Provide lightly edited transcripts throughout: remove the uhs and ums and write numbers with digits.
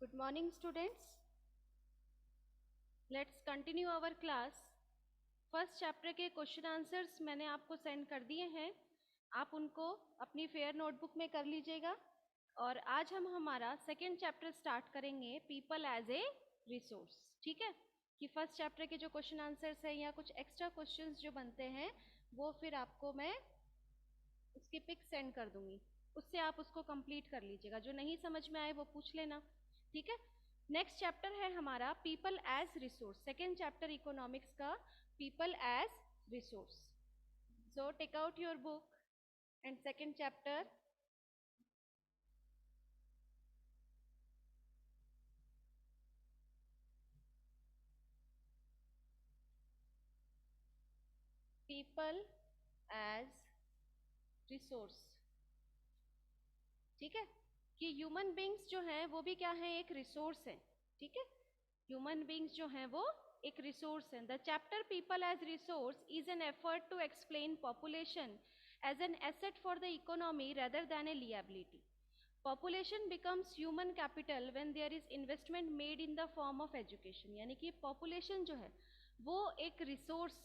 Good morning, students. Let's continue our class. First chapter के question answers मैंने आपको send कर दिए हैं, आप उनको अपनी फेयर नोटबुक में कर लीजिएगा। और आज हम हमारा सेकेंड चैप्टर स्टार्ट करेंगे, पीपल एज ए रिसोर्स। ठीक है, कि फर्स्ट चैप्टर के जो क्वेश्चन आंसर्स हैं या कुछ एक्स्ट्रा क्वेश्चंस जो बनते हैं वो फिर आपको मैं उसकी पिक सेंड कर दूंगी, उससे आप उसको कंप्लीट कर लीजिएगा। जो नहीं समझ में आए वो पूछ लेना। ठीक है, नेक्स्ट चैप्टर है हमारा people as resource, second chapter economics का, people as resource. So take out your book and second chapter, people as resource. ठीक है, कि ह्यूमन बींग्स जो हैं वो भी क्या है, एक रिसोर्स है। ठीक है, ह्यूमन बींग्स जो हैं वो एक रिसोर्स है। The chapter people as resource is an effort to explain population as an asset for the economy rather than a liability. Population becomes human capital when there is investment made in the form of education. यानी कि population जो है वो एक resource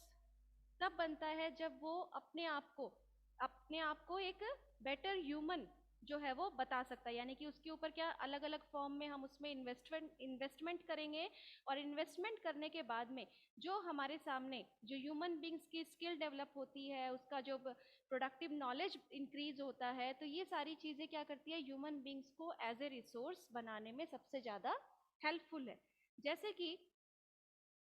तब बनता है जब वो अपने आप को एक बेटर ह्यूमन जो है वो बता सकता है। यानी कि उसके ऊपर क्या अलग अलग फॉर्म में हम उसमें इन्वेस्टमेंट करेंगे, और इन्वेस्टमेंट करने के बाद में जो हमारे सामने जो ह्यूमन बींग्स की स्किल डेवलप होती है, उसका जो प्रोडक्टिव नॉलेज इंक्रीज होता है, तो ये सारी चीज़ें क्या करती है, ह्यूमन बींग्स को एज ए रिसोर्स बनाने में सबसे ज़्यादा हेल्पफुल है। जैसे कि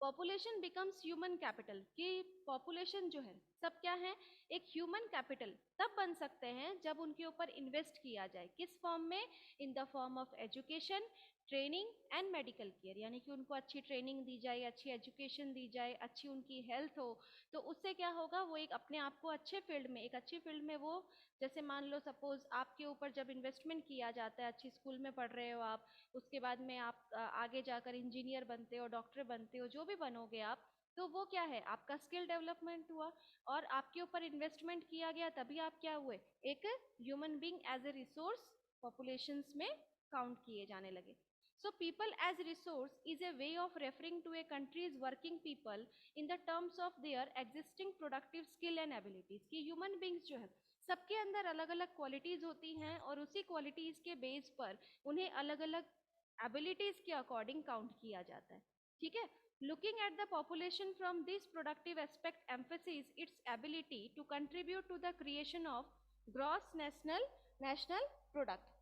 पॉपुलेशन बिकम्स ह्यूमन कैपिटल, कि पॉपुलेशन जो है सब क्या है, एक ह्यूमन कैपिटल तब बन सकते हैं जब उनके ऊपर इन्वेस्ट किया जाए। किस फॉर्म में, इन the form of education, training and medical care. यानी कि उनको अच्छी ट्रेनिंग दी जाए, अच्छी एजुकेशन दी जाए, अच्छी उनकी हेल्थ हो, तो उससे क्या होगा, वो एक अपने आप को अच्छे फील्ड में, एक अच्छी फील्ड में वो, जैसे मान लो सपोज आपके ऊपर जब इन्वेस्टमेंट किया जाता है, अच्छी स्कूल में पढ़ रहे हो आप, उसके बाद में आप आगे जाकर इंजीनियर बनते हो, डॉक्टर बनते हो, जो भी बनोगे आप, तो वो क्या है, आपका स्किल डेवलपमेंट हुआ और आपके ऊपर इन्वेस्टमेंट किया गया, तभी आप क्या हुए, एक human being as a resource populations में काउंट किए जाने लगे। So people as resource is a way of referring to a country's working people in the terms of their existing productive skill and abilities। कि human beings जो है सबके अंदर अलग अलग क्वालिटीज होती हैं, और उसी क्वालिटीज के बेस पर उन्हें अलग अलग एबिलिटीज के अकॉर्डिंग काउंट किया जाता है। ठीक है, looking at the population from this productive aspect emphasis its ability to contribute to the creation of gross national product.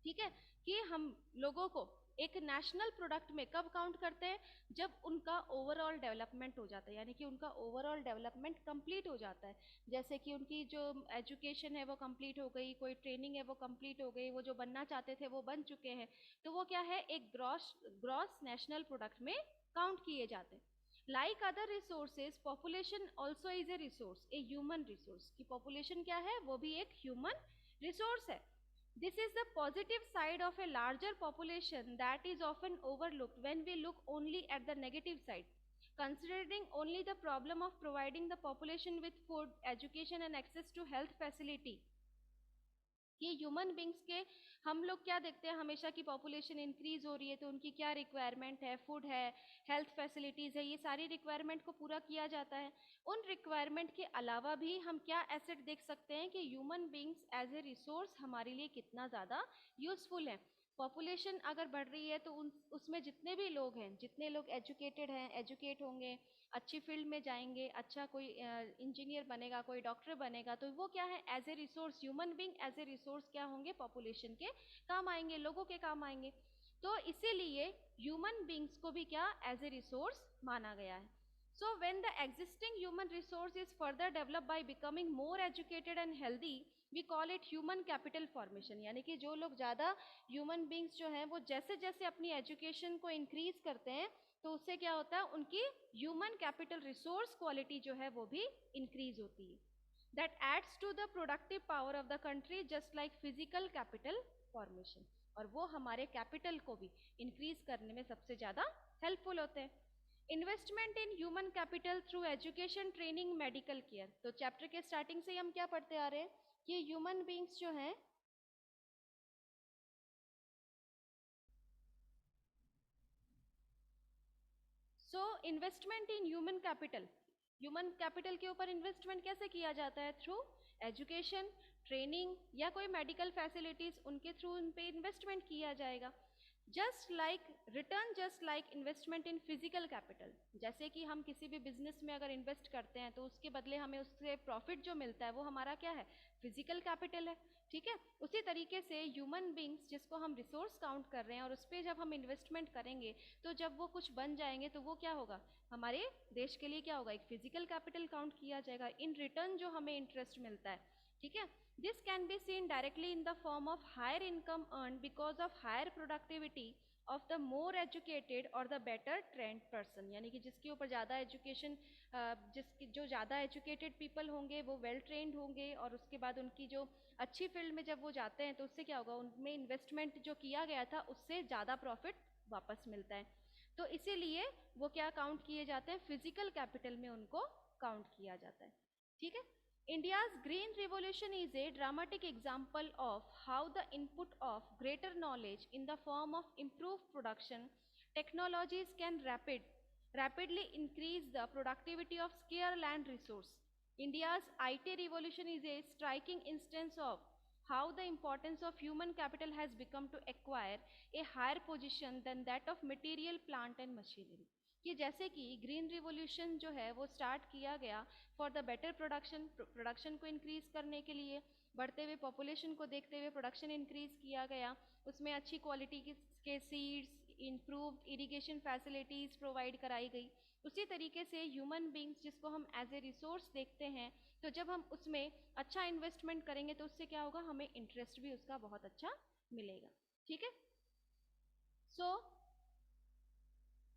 ठीक है, कि हम लोगों को एक नेशनल प्रोडक्ट में कब काउंट करते हैं, जब उनका ओवरऑल डेवलपमेंट हो जाता है, यानी कि उनका ओवरऑल डेवलपमेंट कंप्लीट हो जाता है। जैसे कि उनकी जो एजुकेशन है वो कंप्लीट हो गई, कोई ट्रेनिंग है वो कंप्लीट हो गई, वो जो बनना चाहते थे वो बन चुके हैं, तो वो क्या है, एक ग्रॉस नेशनल प्रोडक्ट में काउंट किए जाते हैं। Like other resources, population also is a resource, a human resource. की पॉपुलेशन क्या है, वो भी एक ह्यूमन रिसोर्स है। This is the positive side of a larger population that is often overlooked when we look only at the negative side. Considering only the problem of providing the population with food, education and access to health facility, कि human beings के हम लोग क्या देखते हैं हमेशा, की population increase हो रही है तो उनकी क्या रिक्वायरमेंट है, फूड है, हेल्थ फैसिलिटीज़ है, ये सारी रिक्वायरमेंट को पूरा किया जाता है। उन रिक्वायरमेंट के अलावा भी हम क्या एसेट देख सकते हैं कि human beings as a resource हमारे लिए कितना ज़्यादा यूजफुल है। पॉपुलेशन अगर बढ़ रही है तो उसमें जितने भी लोग हैं, जितने लोग एजुकेटेड हैं, एजुकेट होंगे, अच्छी फील्ड में जाएंगे, अच्छा कोई इंजीनियर बनेगा, कोई डॉक्टर बनेगा, तो वो क्या है, as a resource, human being as a resource क्या होंगे, पॉपुलेशन के काम आएंगे, लोगों के काम आएंगे। तो इसीलिए ह्यूमन बींग्स को भी क्या एज ए रिसोर्स माना गया है। So when the existing human resource is further develop by becoming more educated and healthy, we call it human capital formation. यानी कि जो लोग ज़्यादा ह्यूमन बींग्स जो हैं वो जैसे जैसे अपनी एजुकेशन को इंक्रीज करते हैं, तो उससे क्या होता है, उनकी ह्यूमन कैपिटल रिसोर्स क्वालिटी जो है वो भी इंक्रीज होती है। That adds to the productive power of the country just like physical capital formation, और वो हमारे कैपिटल को भी इंक्रीज करने में सबसे ज़्यादा हेल्पफुल होते हैं। Investment in human capital through education, training, medical care. तो चैप्टर के स्टार्टिंग से ही हम क्या पढ़ते आ रहे हैं कि ह्यूमन बींग्स जो हैं so investment in human capital के ऊपर इन्वेस्टमेंट कैसे किया जाता है? थ्रू एजुकेशन, ट्रेनिंग या कोई मेडिकल फैसिलिटीज, उनके थ्रू उन पे इन्वेस्टमेंट किया जाएगा। Just like investment in physical capital, जैसे कि हम किसी भी बिजनेस में अगर इन्वेस्ट करते हैं तो उसके बदले हमें उससे प्रॉफिट जो मिलता है वो हमारा क्या है? फिजिकल कैपिटल है, ठीक है। उसी तरीके से ह्यूमन बींग्स जिसको हम रिसोर्स काउंट कर रहे हैं और उस पर जब हम इन्वेस्टमेंट करेंगे तो जब वो कुछ बन जाएंगे तो वो क्या होगा? हमारे देश के लिए क्या होगा? एक फिजिकल कैपिटल काउंट किया जाएगा। इन रिटर्न जो हमें इंटरेस्ट मिलता है, ठीक है, this can be seen directly in the form of higher income earned because of higher productivity of the more educated or the better trained person। यानी कि जिसके ऊपर ज़्यादा एजुकेशन, जिसकी जो ज़्यादा एजुकेटेड पीपल होंगे वो वेल ट्रेंड होंगे, और उसके बाद उनकी जो अच्छी फील्ड में जब वो जाते हैं तो उससे क्या होगा? उनमें इन्वेस्टमेंट जो किया गया था उससे ज़्यादा प्रॉफिट वापस मिलता है। तो इसीलिए वो क्या काउंट किए जाते हैं? फिजिकल कैपिटल में उनको काउंट किया जाता है, ठीक है। India's Green Revolution is a dramatic example of how the input of greater knowledge in the form of improved production technologies can rapidly increase the productivity of scarce land resource. India's IT revolution is a striking instance of how the importance of human capital has become to acquire a higher position than that of material plant and machinery। कि जैसे कि green revolution जो है वो start किया गया for the better production को increase करने के लिए, बढ़ते हुए पॉपुलेशन को देखते हुए प्रोडक्शन इंक्रीज किया गया, उसमें अच्छी क्वालिटी के seeds, improved irrigation facilities provide कराई गई। उसी तरीके से ह्यूमन बींग्स जिसको हम एज ए रिसोर्स देखते हैं, तो जब हम उसमें अच्छा इन्वेस्टमेंट करेंगे तो उससे क्या होगा? हमें इंटरेस्ट भी उसका बहुत अच्छा मिलेगा, ठीक है। So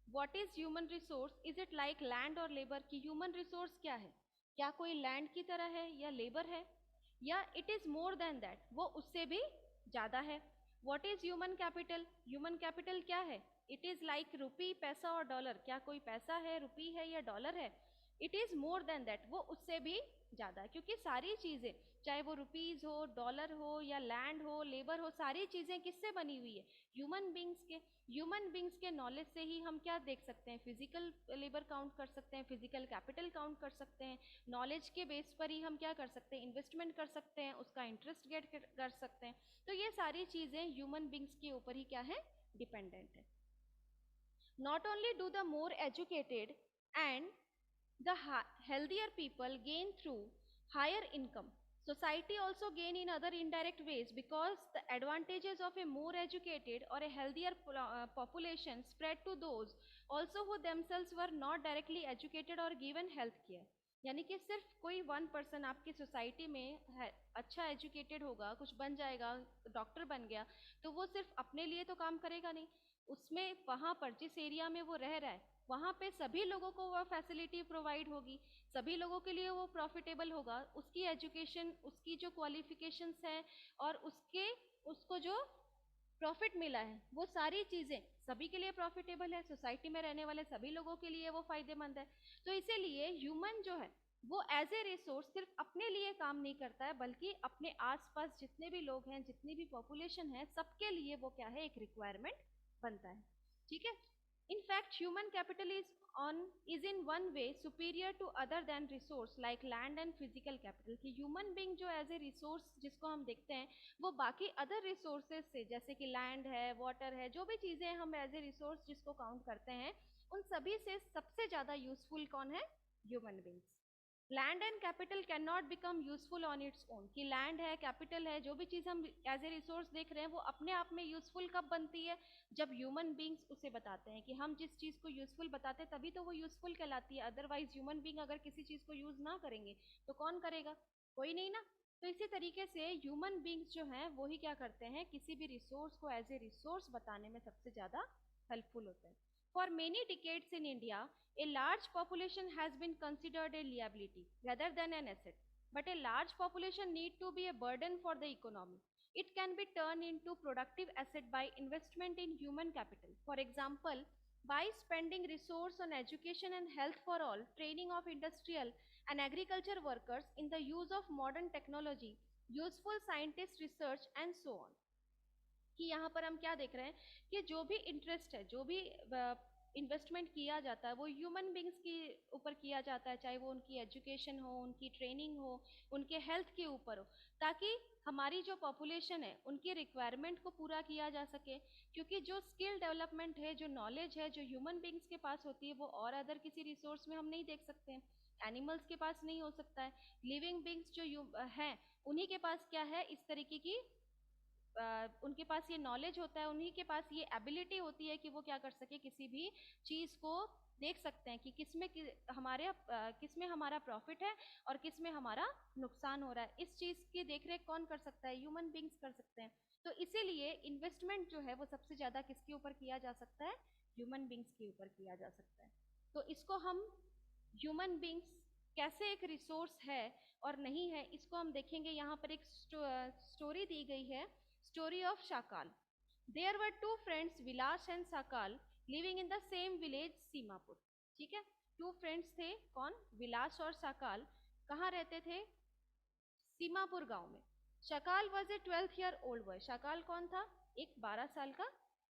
what is human resource? Is it like land और लेबर? की ह्यूमन रिसोर्स क्या है? क्या कोई लैंड की तरह है या लेबर है, या it is more than that, वो उससे भी ज्यादा है? What is human capital? Human capital क्या है? इट इज लाइक रुपी, पैसा और डॉलर। क्या कोई पैसा है, रुपी है या डॉलर है? It is more than that, वो उससे भी ज्यादा है, क्योंकि सारी चीजें, चाहे वो रुपीज हो, डॉलर हो या लैंड हो, लेबर हो, सारी चीजें किससे बनी हुई है? ह्यूमन बींग्स के। ह्यूमन बींग्स के नॉलेज से ही हम क्या देख सकते हैं? फिजिकल लेबर काउंट कर सकते हैं, फिजिकल कैपिटल काउंट कर सकते हैं। नॉलेज के बेस पर ही हम क्या कर सकते हैं? इन्वेस्टमेंट कर सकते हैं, उसका इंटरेस्ट गेट कर सकते हैं। तो ये सारी चीजें ह्यूमन बींग्स के ऊपर ही क्या है? डिपेंडेंट है। Not only do the more educated and the healthier people gain through higher income, society also gain in other indirect ways, because the advantages of a more educated or a healthier population spread to those also who themselves were not directly educated or given health care। यानी कि सिर्फ कोई 1% आपकी society में है, अच्छा educated होगा, कुछ बन जाएगा, डॉक्टर बन गया, तो वो सिर्फ अपने लिए तो काम करेगा नहीं, उसमें वहाँ पर जिस एरिया में वो रह रहा है वहाँ पे सभी लोगों को वो फैसिलिटी प्रोवाइड होगी, सभी लोगों के लिए वो प्रॉफिटेबल होगा। उसकी एजुकेशन, उसकी जो क्वालिफिकेशंस हैं और उसको जो प्रॉफिट मिला है, वो सारी चीज़ें सभी के लिए प्रॉफिटेबल है, सोसाइटी में रहने वाले सभी लोगों के लिए वो फायदेमंद है। तो इसीलिए ह्यूमन जो है वो एज ए रिसोर्स सिर्फ अपने लिए काम नहीं करता है, बल्कि अपने आसपास जितने भी लोग हैं, जितनी भी पॉपुलेशन है, सबके लिए वो क्या है? एक रिक्वायरमेंट बनता है, ठीक है। In fact, human capital is in one way superior to other than resource like land and physical capital। कि human being जो as a resource जिसको हम देखते हैं, वो बाकी other resources से, जैसे कि land है, water है, जो भी चीजें हम as a resource जिसको काउंट करते हैं, उन सभी से सबसे ज्यादा यूजफुल कौन है? Human beings. Land and capital can not become useful on its own. कि लैंड है, कैपिटल है, जो भी चीज़ हम एज ए रिसोर्स देख रहे हैं, वो अपने आप में यूजफुल कब बनती है? जब ह्यूमन बींग्स उसे बताते हैं। कि हम जिस चीज़ को यूजफुल बताते हैं तभी तो वो यूजफुल कहलाती है, अदरवाइज ह्यूमन बींग अगर किसी चीज़ को यूज ना करेंगे तो कौन करेगा? कोई नहीं ना। तो इसी तरीके से ह्यूमन बींग्स जो हैं वो ही क्या करते हैं? किसी भी रिसोर्स को एज ए रिसोर्स बताने में सबसे ज़्यादा हेल्पफुल होते हैं। For many decades in India, a large population has been considered a liability rather than an asset. But a large population need to be a burden for the economy. It can be turned into productive asset by investment in human capital. For example, by spending resource on education and health for all, training of industrial and agriculture workers in the use of modern technology, useful scientist research and so on। कि यहाँ पर हम क्या देख रहे हैं? कि जो भी इंटरेस्ट है, जो भी इन्वेस्टमेंट किया जाता है वो ह्यूमन बींग्स के ऊपर किया जाता है, चाहे वो उनकी एजुकेशन हो, उनकी ट्रेनिंग हो, उनके हेल्थ के ऊपर हो, ताकि हमारी जो पॉपुलेशन है उनकी रिक्वायरमेंट को पूरा किया जा सके। क्योंकि जो स्किल डेवलपमेंट है, जो नॉलेज है, जो ह्यूमन बींग्स के पास होती है, वो और अदर किसी रिसोर्स में हम नहीं देख सकते हैं, एनिमल्स के पास नहीं हो सकता है। लिविंग बींग्स जो हैं उन्हीं के पास क्या है, इस तरीके की उनके पास ये नॉलेज होता है, उन्हीं के पास ये एबिलिटी होती है कि वो क्या कर सके, किसी भी चीज को देख सकते हैं कि किसमें हमारा प्रॉफिट है और किसमें हमारा नुकसान हो रहा है। इस चीज की देखरेख कौन कर सकता है, ह्यूमन बींग्स कर सकते हैं। तो इसीलिए इन्वेस्टमेंट जो है वो सबसे ज्यादा किसके ऊपर किया जा सकता है, ह्यूमन बींग्स के ऊपर किया जा सकता है। तो इसको हम ह्यूमन बींग्स कैसे एक रिसोर्स है और नहीं है, इसको हम देखेंगे। यहाँ पर एक स्टोरी दी गई है, story of Shakal. There were two friends, Vilas and Sakal, living in the same village Seemapur. ठीक है, टू फ्रेंड्स थे, कौन, विलास और साकाल। कहाँ रहते थे, सीमापुर गांव में। शकाल was a 12th year old boy. शकाल कौन था, एक 12 साल का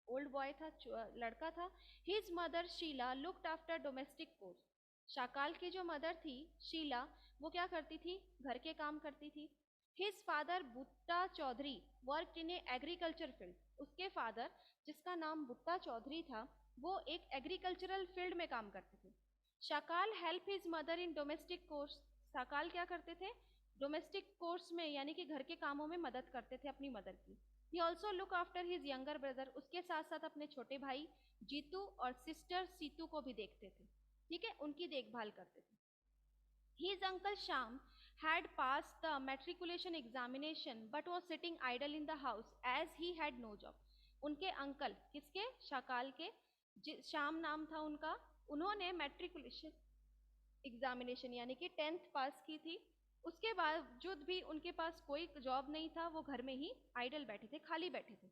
ओल्ड बॉय था, लड़का था। His mother Sheela looked after domestic chores. Shakal की जो मदर थी शीला, वो क्या करती थी, घर के काम करती थी। His father Butta Chaudhary worked in a agriculture field. उसके फादर, जिसका नाम बुट्टा चौधरी था, वो एक एग्रीकल्चरल फील्ड में काम करते थे। Shakal help his mother in domestic chores. Shakal क्या करते थे, डोमेस्टिक कोर्स में यानी कि घर के कामों में मदद करते थे अपनी मदर की। He also look after his younger brother. उसके साथ साथ अपने छोटे भाई जीतू और सिस्टर सीतू को भी देखते थे। ठीक है, उनकी देखभाल करते थे। His uncle Sham had passed the matriculation examination but was sitting idle in the house as he had no job. उनके अंकल, किसके, शाकाल के, श्याम नाम था उनका, उन्होंने मैट्रिकुलेशन एग्जामिनेशन यानी कि 10th पास की थी। उसके बावजूद भी उनके पास कोई जॉब नहीं था, वो घर में ही आइडल बैठे थे, खाली बैठे थे।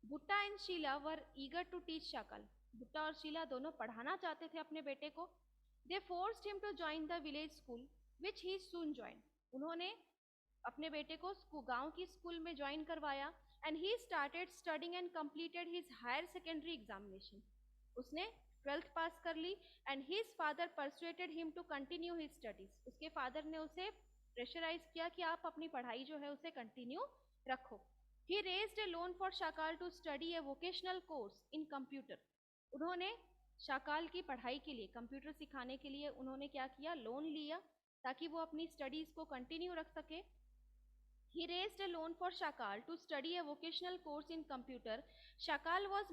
Butta and Sheela were eager to teach Shakal. Butta और शीला दोनों पढ़ाना चाहते थे अपने बेटे को। They forced him to join the village school which he soon join. उन्होंने अपने बेटे को गांव की स्कूल में ज्वाइन करवाया। And he started studying and completed his higher secondary examination. उसने 12th पास कर ली। And his father persuaded him to continue his studies. उसके फादर ने उसे प्रेशराइज किया कि आप अपनी पढ़ाई जो है उसे कंटिन्यू रखो। He raised a loan for Shakal to study a vocational course in computer. उन्होंने शाकाल की पढ़ाई के लिए, कंप्यूटर सिखाने के लिए उन्होंने क्या किया, लोन लिया ताकि वो अपनी स्टडीज को कंटिन्यू रख सके। He raised a loan for Shakal to study a vocational course in computer. Shakal was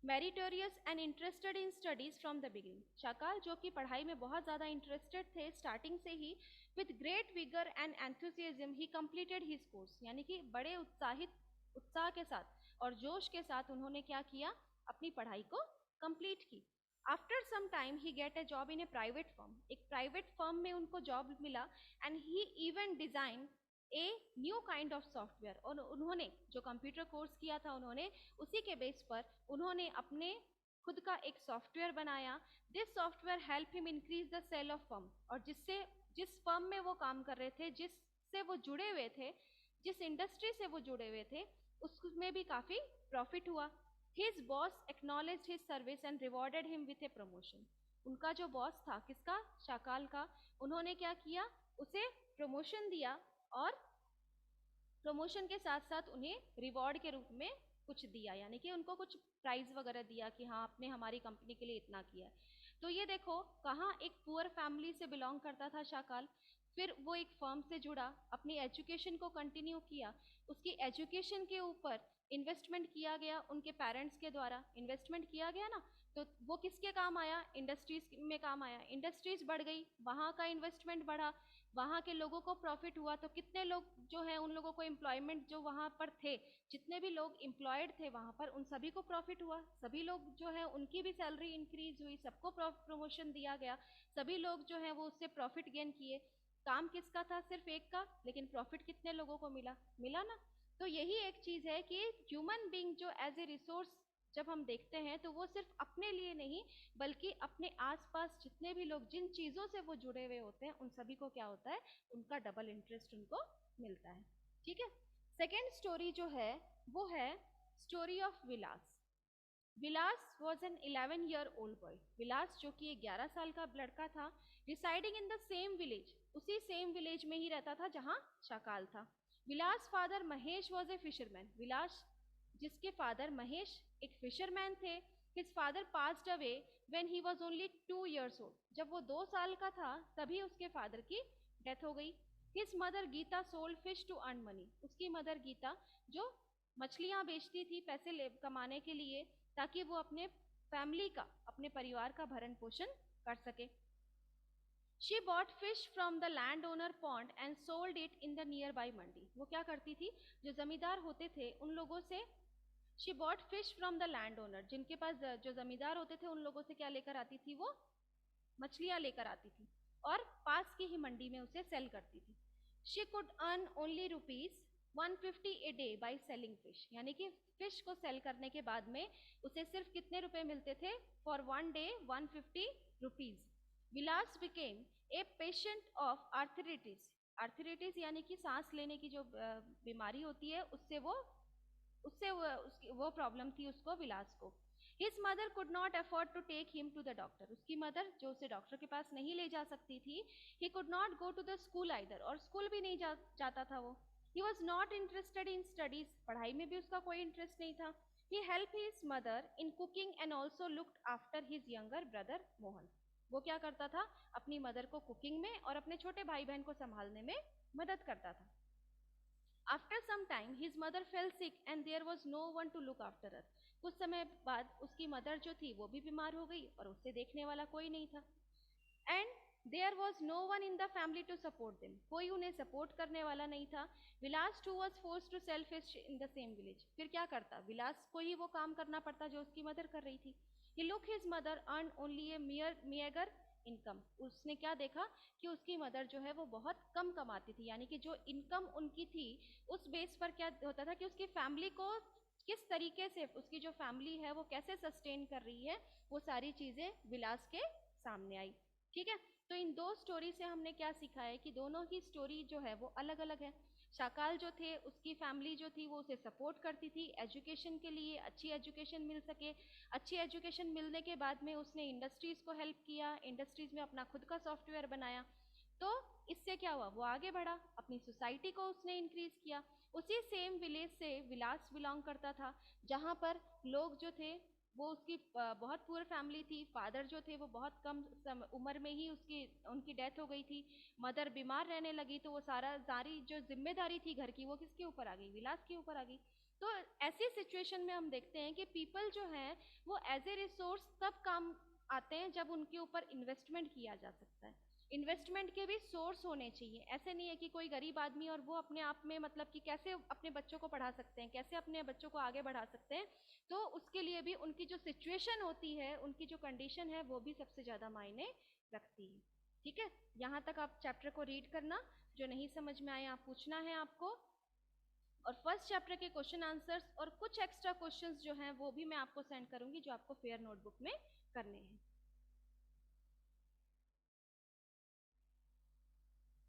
meritorious and interested in studies from the beginning. Shakal जो कि पढ़ाई में बहुत ज़्यादा इंटरेस्टेड थे स्टार्टिंग से ही, with great vigor and enthusiasm he completed his course. यानी कि बड़े उत्साह के साथ और जोश के साथ उन्होंने क्या किया, अपनी पढ़ाई को कंप्लीट की। After some time he get a job in a private firm. एक प्राइवेट फर्म में उनको जॉब मिला। And he even design a new kind of software. और उन्होंने जो कंप्यूटर कोर्स किया था, उन्होंने उसी के बेस पर उन्होंने अपने खुद का एक सॉफ्टवेयर बनाया। This software help him increase the sale of firm. और जिस फर्म में वो काम कर रहे थे, जिससे वो जुड़े हुए थे, जिस इंडस्ट्री से वो जुड़े हुए थे, उसमें भी काफी प्रॉफिट हुआ। His boss acknowledged his service and rewarded him with a promotion. उनका जो बॉस था, किसका, शाकाल का, उन्होंने क्या किया, उसे प्रमोशन दिया और प्रमोशन के साथ साथ उन्हें रिवॉर्ड के रूप में कुछ दिया, यानी कि उनको कुछ प्राइज वगैरह दिया कि हाँ आपने हमारी कंपनी के लिए इतना किया है। तो ये देखो, कहाँ एक पुअर फैमिली से बिलोंग करता था शाकाल, फिर वो एक फर्म से जुड़ा, अपनी एजुकेशन को कंटिन्यू किया। उसकी एजुकेशन के ऊपर इन्वेस्टमेंट किया गया, उनके पेरेंट्स के द्वारा इन्वेस्टमेंट किया गया ना, तो वो किसके काम आया, इंडस्ट्रीज में काम आया। इंडस्ट्रीज बढ़ गई, वहाँ का इन्वेस्टमेंट बढ़ा, वहाँ के लोगों को प्रॉफिट हुआ, तो कितने लोग जो है, उन लोगों को एम्प्लॉयमेंट, जो वहाँ पर थे, जितने भी लोग एम्प्लॉयड थे वहाँ पर, उन सभी को प्रॉफिट हुआ। सभी लोग जो है उनकी भी सैलरी इंक्रीज हुई, सबको प्रमोशन दिया गया, सभी लोग जो है वो उससे प्रॉफिट गेन किए। काम किसका था, सिर्फ एक का, लेकिन प्रॉफिट कितने लोगों को मिला ना। तो यही एक चीज है कि ह्यूमन बीइंग जो एज ए रिसोर्स जब हम देखते हैं, तो वो सिर्फ अपने लिए नहीं, बल्कि अपने आसपास जितने भी लोग, जिन चीजों से वो जुड़े हुए होते हैं, उन सभी को क्या होता है, उनका डबल इंटरेस्ट उनको मिलता है। ठीक है, सेकेंड स्टोरी जो है वो है story of Vilas. Vilas was an 11-year-old boy. Vilas जो कि एक 11 साल का लड़का था, residing in the same village, उसी सेम विलेज में ही रहता था जहां शाकाल था। Vilas father Mahesh was a fisherman. Vilas जिसके फादर महेश एक फिशरमैन थे। His father passed away when he was only 2 years old। जब वो 2 साल का था तभी उसके फादर की डेथ हो गई। His mother Geeta sold fish to earn money. उसकी मदर गीता जो मछलियां बेचती थी पैसे कमाने के लिए, ताकि वो अपने फैमिली का, अपने परिवार का भरण पोषण कर सके। She bought fish from the land owner pond and sold it in the nearby mandi. वो क्या करती थी, जो जमींदार होते थे उन लोगों से, she bought fish from the land owner, जिनके पास जो जमींदार होते थे उन लोगों से क्या लेकर आती थी, वो मछलियां लेकर आती थी और पास की ही मंडी में उसे सेल करती थी। She could earn only ₹150 a day by selling fish. यानी कि फिश को सेल करने के बाद में उसे सिर्फ कितने रुपए मिलते थे, for 1 day ₹150। Vilas became a patient of arthritis. Arthritis यानी कि सांस लेने की जो बीमारी होती है, उससे वो प्रॉब्लम थी उसको, विलास को। His mother could not afford to take him to the doctor. उसकी मदर जो उसे डॉक्टर के पास नहीं ले जा सकती थी। He could not go to the school either, और स्कूल भी नहीं जाता था वो। He was not interested in studies, पढ़ाई में भी उसका कोई इंटरेस्ट नहीं था। He help his mother in cooking and also looked after his younger brother Mohan. वो क्या करता था, अपनी मदर को कुकिंग में और अपने छोटे भाई बहन को संभालने में मदद करता था। After some time his mother fell sick and there was no one to look after her. कुछ समय बाद उसकी मदर जो थी वो भी बीमार हो गई और उसे देखने वाला कोई नहीं था। And there was no one in the family to support them. कोई उन्हें सपोर्ट करने वाला नहीं था। Vilas too was force to sell fish in the same village. फिर क्या करता, विलास को ही वो काम करना पड़ता जो उसकी मदर कर रही थी। He look his mother earn only a meagre income. उसने क्या देखा कि उसकी मदर जो है वो बहुत कम कमाती थी, यानी कि जो इनकम उनकी थी उस बेस पर क्या होता था कि उसकी फैमिली को किस तरीके से, उसकी जो फैमिली है वो कैसे सस्टेन कर रही है, वो सारी चीजें विलास के सामने आई। ठीक है, तो इन दो स्टोरी से हमने क्या सीखा है कि दोनों की स्टोरी जो है वो अलग अलग है। शाकाल जो थे, उसकी फैमिली जो थी वो उसे सपोर्ट करती थी एजुकेशन के लिए, अच्छी एजुकेशन मिल सके। अच्छी एजुकेशन मिलने के बाद में उसने इंडस्ट्रीज को हेल्प किया, इंडस्ट्रीज में अपना खुद का सॉफ्टवेयर बनाया। तो इससे क्या हुआ, वो आगे बढ़ा, अपनी सोसाइटी को उसने इंक्रीज किया। उसी सेम विलेज से विलास बिलोंग करता था, जहाँ पर लोग जो थे वो उसकी बहुत पुअर फैमिली थी। फादर जो थे वो बहुत कम उम्र में ही उनकी डेथ हो गई थी। मदर बीमार रहने लगी, तो वो सारी जो जिम्मेदारी थी घर की वो किसके ऊपर आ गई, विलास के ऊपर आ गई। तो ऐसी सिचुएशन में हम देखते हैं कि पीपल जो है वो एज ए रिसोर्स तब काम आते हैं जब उनके ऊपर इन्वेस्टमेंट किया जा सकता है। इन्वेस्टमेंट के भी सोर्स होने चाहिए। ऐसे नहीं है कि कोई गरीब आदमी और वो अपने आप में, मतलब कि कैसे अपने बच्चों को पढ़ा सकते हैं, कैसे अपने बच्चों को आगे बढ़ा सकते हैं, तो उसके लिए भी उनकी जो सिचुएशन होती है, उनकी जो कंडीशन है, वो भी सबसे ज़्यादा मायने रखती है। ठीक है, यहाँ तक आप चैप्टर को रीड करना। जो नहीं समझ में आए आप पूछना है आपको। और फर्स्ट चैप्टर के क्वेश्चन आंसर्स और कुछ एक्स्ट्रा क्वेश्चंस जो हैं वो भी मैं आपको सेंड करूंगी, जो आपको फेयर नोटबुक में करने हैं।